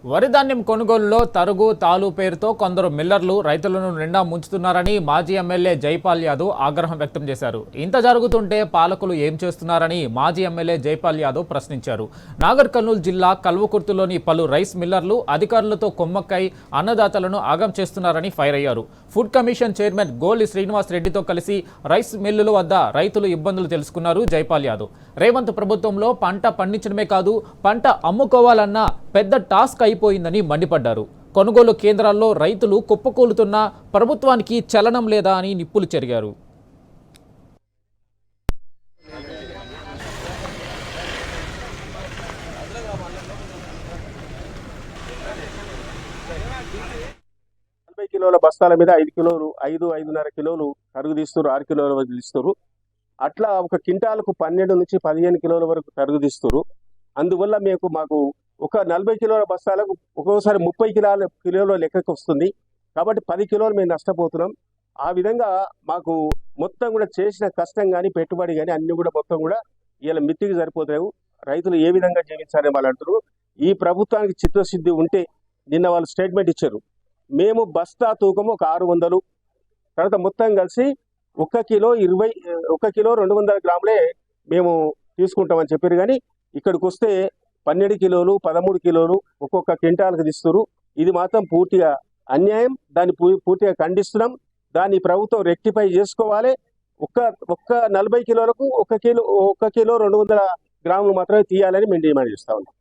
వరి ధాన్యం కొనుగోలులో తరుగు తాలు పేరుతో కొందరు మిల్లర్లు రైతులను నిండా ముంచుతున్నారని మాజీ ఎమ్మెల్యే జైపాల్ యాదవ్ ఆగ్రహం వ్యక్తం చేశారు. ఇంత జరుగుతుంటే పాలకులు ఏం చేస్తున్నారని మాజీ ఎమ్మెల్యే జైపాల్ యాదవ్ ప్రశ్నించారు. నాగర్ కర్నూలు జిల్లా కల్వకుర్తిలోని పలు రైస్ మిల్లర్లు అధికారులతో కొమ్మక్కై అన్నదాతలను ఆగం చేస్తున్నారని ఫైర్ అయ్యారు. ఫుడ్ కమిషన్ చైర్మన్ గోలి శ్రీనివాస్ రెడ్డితో కలిసి రైస్ మిల్లుల వద్ద రైతులు ఇబ్బందులు తెలుసుకున్నారు జైపాల్ యాదవ్. రేవంత్ ప్రభుత్వంలో పంట పండించడమే కాదు, పంట అమ్ముకోవాలన్న పెద్ద టాస్క్ అయిపోయిందని మండిపడ్డారు. కొనుగోలు కేంద్రాల్లో రైతులు కుప్పకూలుతున్నా ప్రభుత్వానికి చలనం లేదా అని నిప్పులు చెరిగారు. కిలోల బస్తాల మీద 5 కిలోలు 5.5 కిలోలు తరుగు తీస్తారు, 6 కిలోల వరకు తీస్తారు. అట్లా ఒక క్వింటాలకు 12 నుంచి 15 కిలోల వరకు తరుగు తీస్తారు. అందువల్ల మాకు ఒక 40 కిలోల బస్తాలకు ఒక్కోసారి 30 కిలోల లెక్కకు వస్తుంది. కాబట్టి 10 కిలోలు మేము నష్టపోతున్నాం. ఆ విధంగా మాకు మొత్తం కూడా చేసిన కష్టం కానీ పెట్టుబడి కానీ అన్ని కూడా మొత్తం కూడా ఇలా మిత్తికి సరిపోతాయి. రైతులు ఏ విధంగా జీవించాలని వాళ్ళు అంటారు. ఈ ప్రభుత్వానికి చిత్తశుద్ధి ఉంటే నిన్న వాళ్ళు స్టేట్మెంట్ ఇచ్చారు. మేము బస్తా తూకము ఒక 600, తర్వాత మొత్తం కలిసి 1 కిలో 200 గ్రాములే మేము తీసుకుంటామని చెప్పారు. కానీ ఇక్కడికి వస్తే 12 కిలోలు 13 కిలోలు ఒక్కొక్క క్వింటాల్కి తీస్తారు. ఇది మాత్రం పూర్తిగా అన్యాయం. దాన్ని పూర్తిగా ఖండిస్తున్నాం. దాన్ని ప్రభుత్వం రెక్టిఫై చేసుకోవాలి. ఒక్క 40 కిలోలకు 1 కిలో 200 గ్రాములు మాత్రమే తీయాలని మేము డిమాండ్ చేస్తా ఉన్నాం.